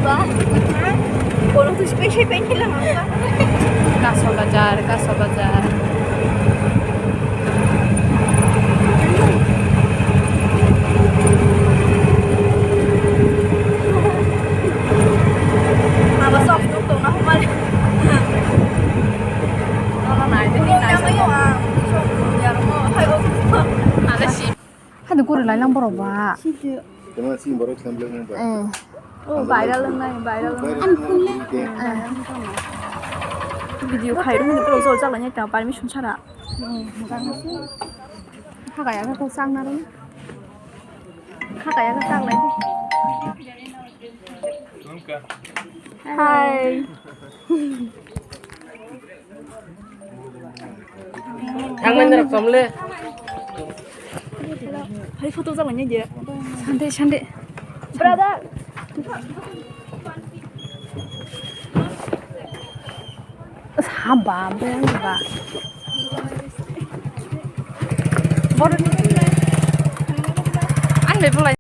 ba? Kalau tu spesial pentil lang ba? Kaso Bazar, Kaso Bazar. Apa soft tuh na humali. Hadi guru lai lang boro ba. Tama sih baru sambil ngomong. Oh, viral lang na, viral lang. Video khai đúng thì pro rồi chắc là nhảy cả bài mới xuống sát ạ. Hakaya ka ko sang na rin. Hakaya ka sang lại. Hi. Thằng mình được sống lên. Thấy photo chắc là nhảy gì ạ? Sande sande. Brother. Haba ba ba. Anh về lại.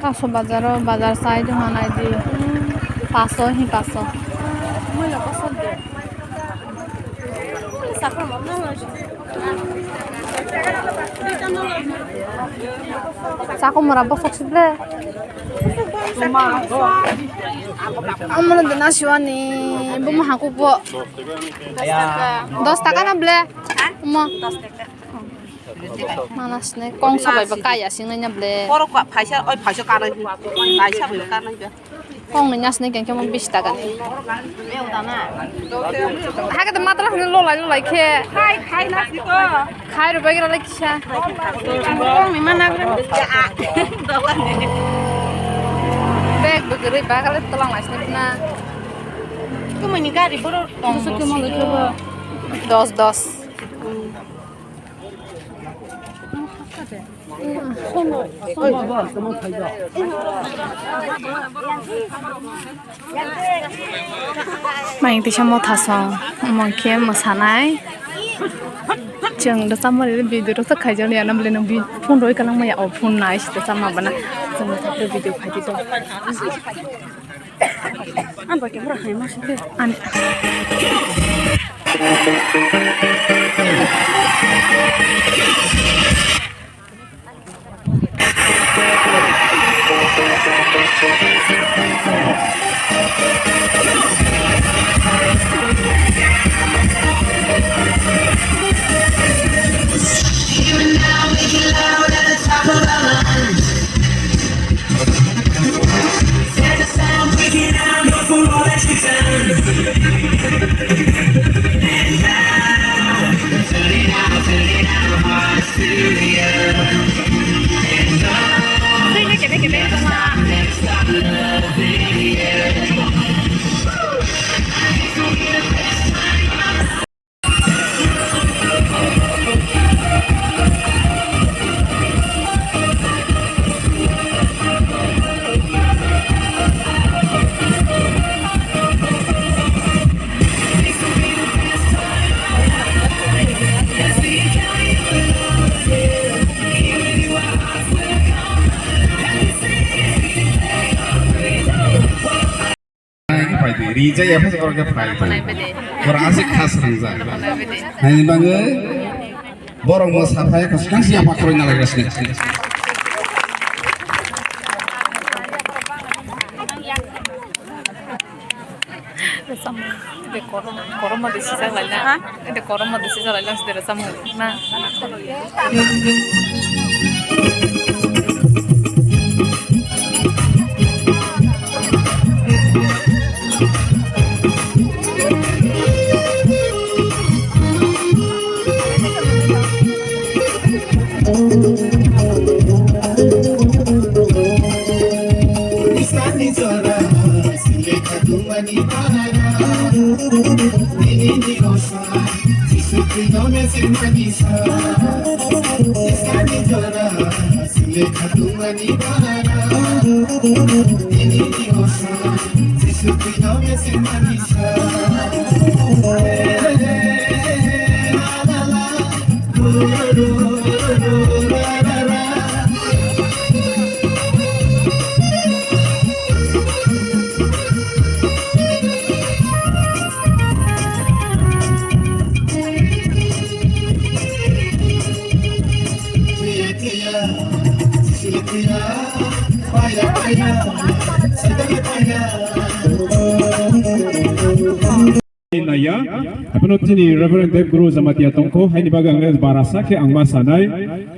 Kaso Bazar Bazar side mana di. Paso hi paso. Mới là có sân đẹp. Sắp rồi mà nó Sako marabak soksile. Amana dana siwani bumu haku po. 10 টাকা না ble. Mo 10 টাকা. manas ne kong sabai ba kaya sing na ble. Poro kwa paisa oi paisa ka nai. Paisa bai ka nai ba. Kong nya sne keng kemo 20 টাকা ni. Meu ta na. Ha ka matra hne lo lai khe. Khai na ko. Khai ro bagira lai kisha. Kong ni mana gre. Ja. Dawan ni. Beg begeri ba kale tolang lai sne na. Ko mani gari boro tong. Su ke mo le ke ba. 10. Mình thì trong một thằng song, một kia một sáng nay, chừng đó sao mà để video đó tất khai cho nên làm lên làm video phun rồi cái lăng mày ở phun này sẽ sao mà bữa nay xong rồi tập video khai thì cho An pakai murah ya Mas. anh Rija apa sih orang kafai? Orang asik khas rangza. Hanya bangga. Borong mau sampai ke sekarang siapa kronya lagi sini? sama de korom de sisa lalla de korom de sisa lalla de sama na Apunot sini Reverend Dave Guru Zamatia Tongko hai ni bagang les barasa ke angma sanai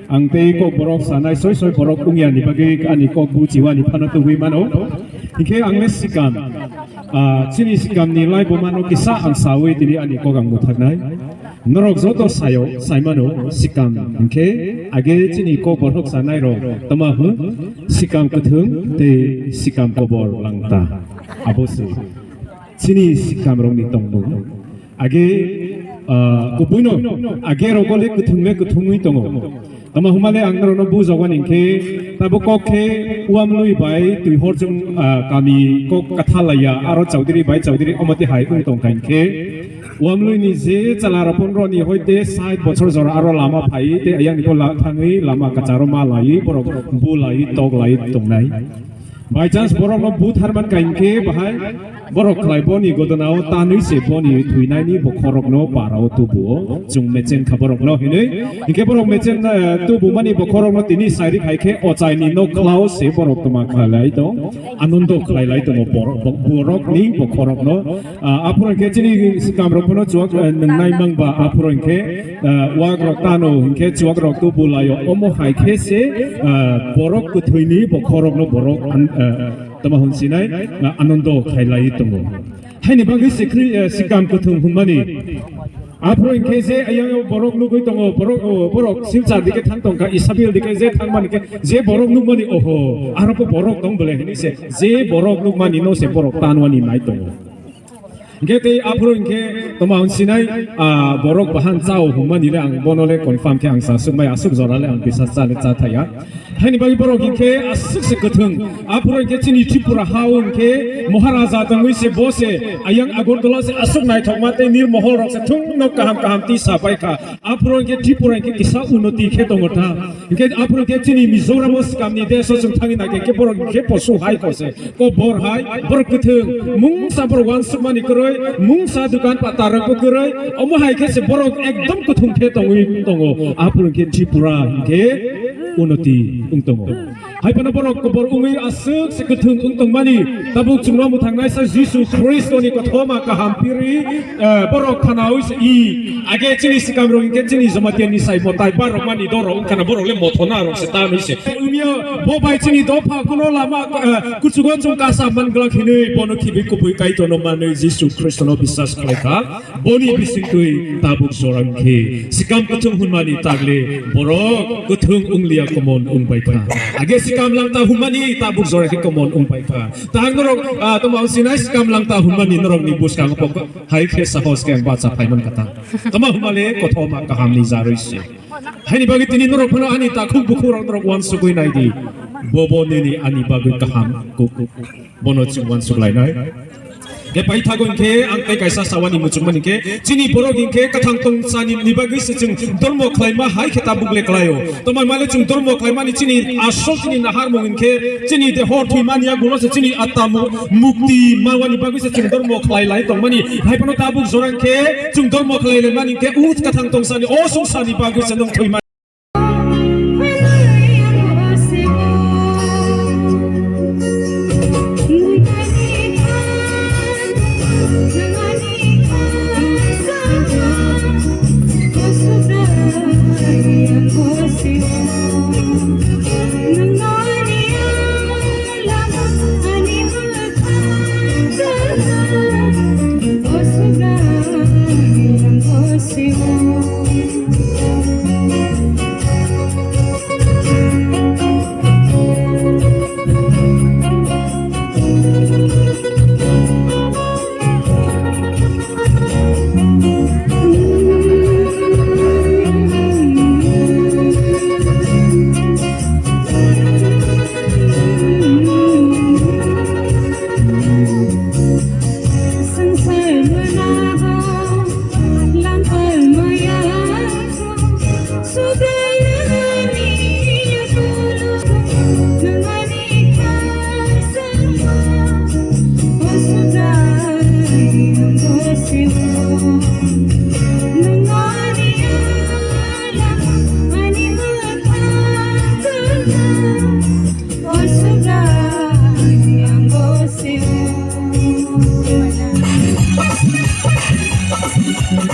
angte ko borok sanai soi borok ungya ni bagi ani ko bu jiwa ni panotu wi mano ike angles sikam sini sikam ni lai bo mano kisa ang sawi tini ani ko gang muthaknai norok zoto sayo saimano sikam ike age sini ko borok sanai ro tamahu sikam kuthung te sikam ko bor langta abosu sini sikam rong ni tongbu age kubuino age rogole kuthungui tongo tama humale angro no buzawan inke tabo koke uamlui bai tui horjung kami ko kathalaya aro chaudhuri bai chaudhuri omati hai ung tong kainke uamlui ni je chalara ponro ni hoite 60 bochor jora aro lama phai te ayang ni ko la thangi lama kacharo ma lai borok bu lai tok lai tongnai by chance borok no bu tharman kainke bahai borok khlai boni godonao tanui se boni thuinai ni bokhorok no parao tubuo chung mechen khaborok no hine ike borok mechen tubu mani bokhorok no tini sairi khaike ochai ni no khlao se borok toma khlai to anondo khlai lai to borok ni bokhorok no apuro ke chini sikam rok no chuak nai mangba apuro ke wak rok tano ke chuak rok tubu layo omo haike se borok ku thuini bokhorok no borok tama hun sinai anondo khailai tongo haini bagi sikri sikam kuthung humani apro inke je ayang borok nu goi tongo borok silcha dike thang tong ka isabil dike je thang mani ke je borok nu mani oho aro ko borok tong bole hini se je borok nu mani no se borok tanwani nai tongo gete apro inke tama hun sinai borok bahan chao humani le ang bonole confirm ke ang sa sumai asuk zorale ang bisa cha le cha thaya haini bagi borok inke asuk se kuthung apro inke chini tripura haun ke maharaja tangui se bose ayang agordola se asuk nai thokmate nir mohol rok se thung no kaham ti sapai kha apro inke tripura inke kisa unoti khe tongota inke apro inke chini mizoram skam ni deso chung thangi na ke borok ke posu hai ko se ko bor hai borok kuthung mung sa bor wan sumani koroi mung sa dukan patar ko koroi omo hai ke se borok ekdom kuthung khe tongo apro inke tripura inke unoti ungtongo hai pana borok ko bor ungui asuk se kuthung ungtong mani tabuk chungro mu thangnai sa jisu christ ni ko thoma ka hampiri borok khanau se I age chini sikam rong ke chini zamatian ni sai motai barok mani doro kana borok le mothona rong se ta ni se umia bo bai chini do pha kono lama kuchugon chung ka sa man gla khine bono khibi ko pui kai to no mane jisu christ no bisas khaika boni bising tui tabuk sorang ke sikam kuthung hun mani tagle borok kuthung unglia komon ungbai kha age sikam lang ta humani tabuk zore ke komon ungbai kha tang norok tomau sinai sikam lang ta humani norok ni bus kang pok hai khe sa hos ke ba cha phaiman kata tama humale ko thoma ka hamni zaroi se haini bagi tini norok phano ani ta khuk bukhur norok wan sugui nai di bobo ni ani bagi ka ham ku bono chu wan suglai nai ke pai thagon ke angkai kaisa sawani muchungmani ke chini borogin ke kathang tong sani nibagi se chung dormo khlaima hai kheta bugle klayo tomai male chung dormo khlaima ni chini asol chini nahar mongin ke chini de hor thuimani ya gulo se chini atamu mukti mawani bagi se chung dormo khlai lai tongmani hai pano tabuk zorang ke chung dormo khlai le mani ke ut kathang tong sani o sung sani bagi se nong thuimani Thank you.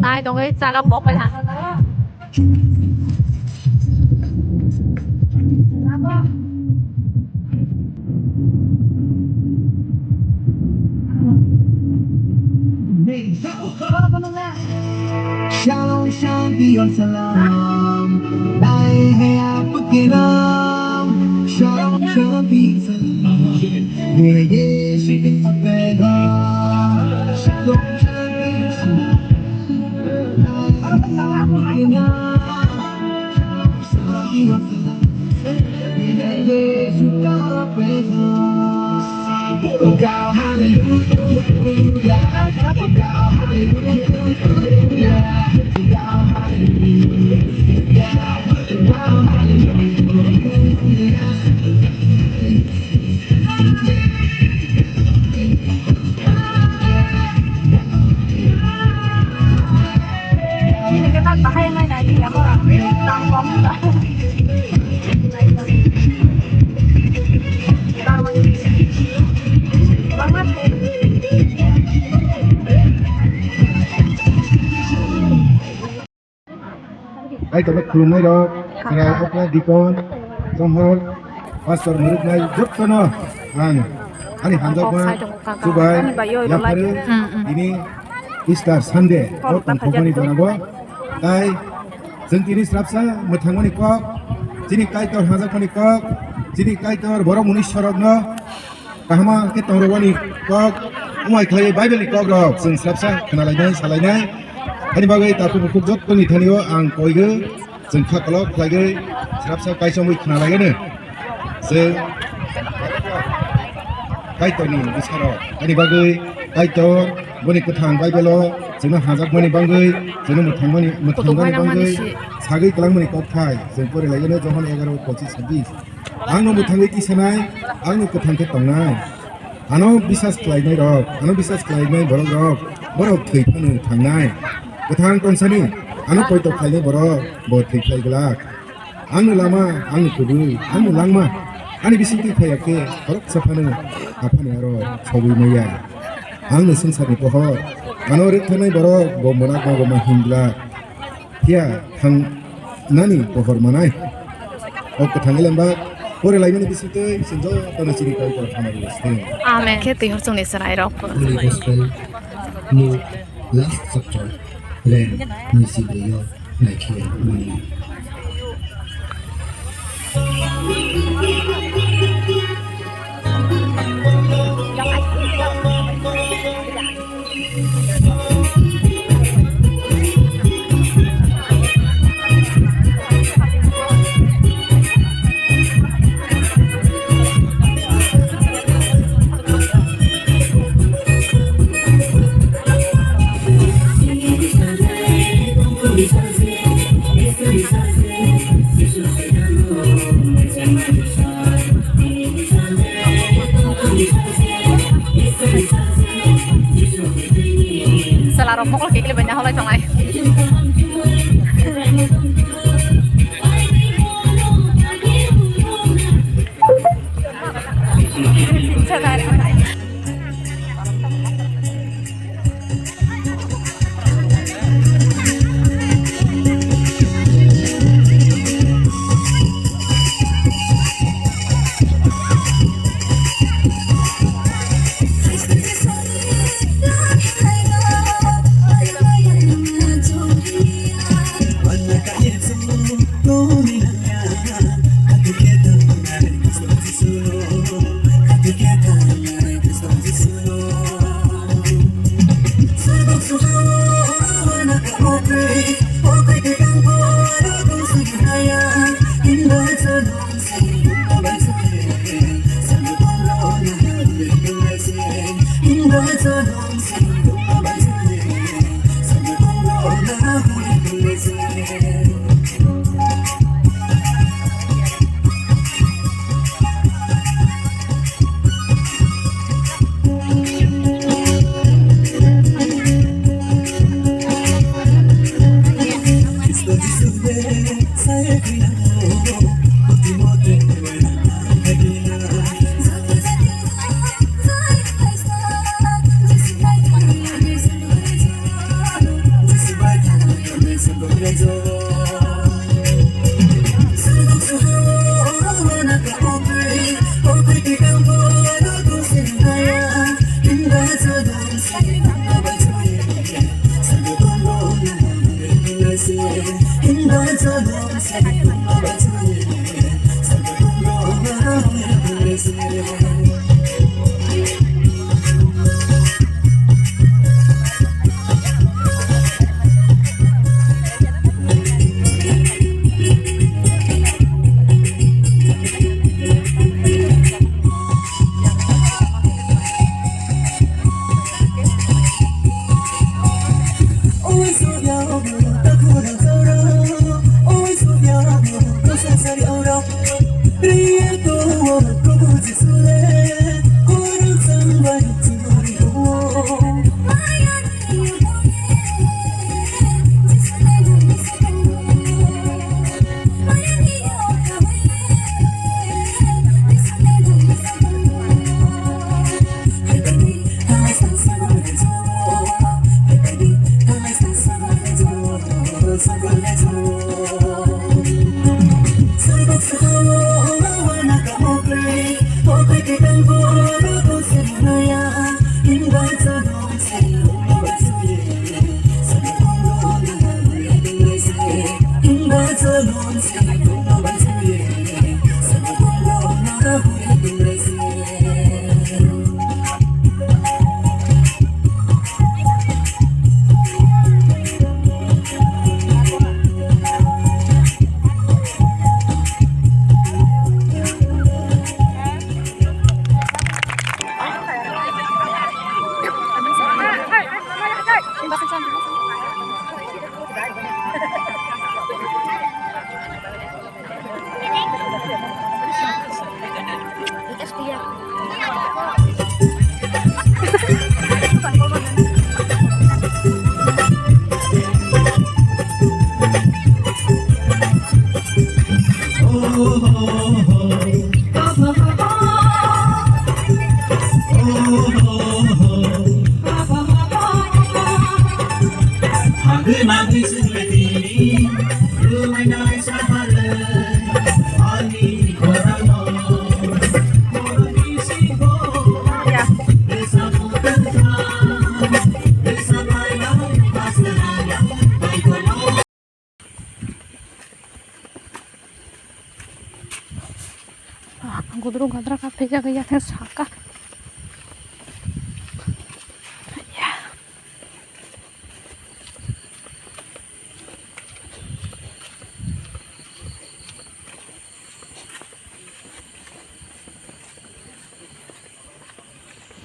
Nai dong ấy ra nó bốcไปhả Shalom Shanti Om Salam Dai hai Apakirам Shalom Shanti Salam Người Giêsu về đó Shalom Shanti Salam Dai Apakiram Shalom Shanti Om Salam Người Giêsu về đó Cao Hallelujah Cao Hallelujah Ay tập trung này đó, ngày hôm nay đi con, trong hall, pastor murid này rất là nó, anh hàng giáo quan, Dubai, Yapare, ini Easter Sunday, có cùng công ty đó nào, tại dân kini serapsa, một thằng này có, jadi kai tàu hàng giáo quan này có, jadi kai tàu bora munis sharok nó, kahama cái tàu rawani có, umai khai Bible này có rồi, dân serapsa, kenal lagi, salai này. Ani bagai taku buku jot ko ni thanio ang koige जों खाकलक लागे स्राबसा काइसमै खना लागे ने जों काइटनि बिसाराव ani bagai kaitor วันนี้ก็ทางไปไปรอจึงหาจากวันนี้บางเลยจึงมาทางวันนี้มาทางวันนี้บางเลยสากิกลางวันนี้ก็ถ่ายจึงก็เลยยังไงจงหันเอกเราโคจิสับบิสอันนู้นมาทางที่สนายอันนู้นก็ทางที่ตรงนั้นอันนู้นบิสัสคลายไม่รอกอันนู้นบิสัสคลายไม่บรอกรอกบรอกถือพันทางนั้นก็ทางตรงสนี่อันนู้นไปตกคลายไม่บรอกบรอกถือคลายกลากอันนู้นลามาอันนู้นกุดุยอันนู้นลังมาอันนี้บิสิที่คลายเกะบรอกสัพพันอาพันอารอชาวไม่ยาอันนู้นสินสาริปหออันนู้นเรื่องนั้นบรอกบ่มนักบ่มาหิงกลาเที่ยทางนั่นนี่พอร์มานัยโอ้ก็ทางเล่นบ้าPor el año de visita, sin duda, para seguir con el trabajo de este. Amen. ¿Qué te dijo son Israel? Holy Gospel, no last chapter, then we see the year like here money. Salah rompok lagi kali banyak hal yang lain. Aku dulu gadrak apa aja kayak saka.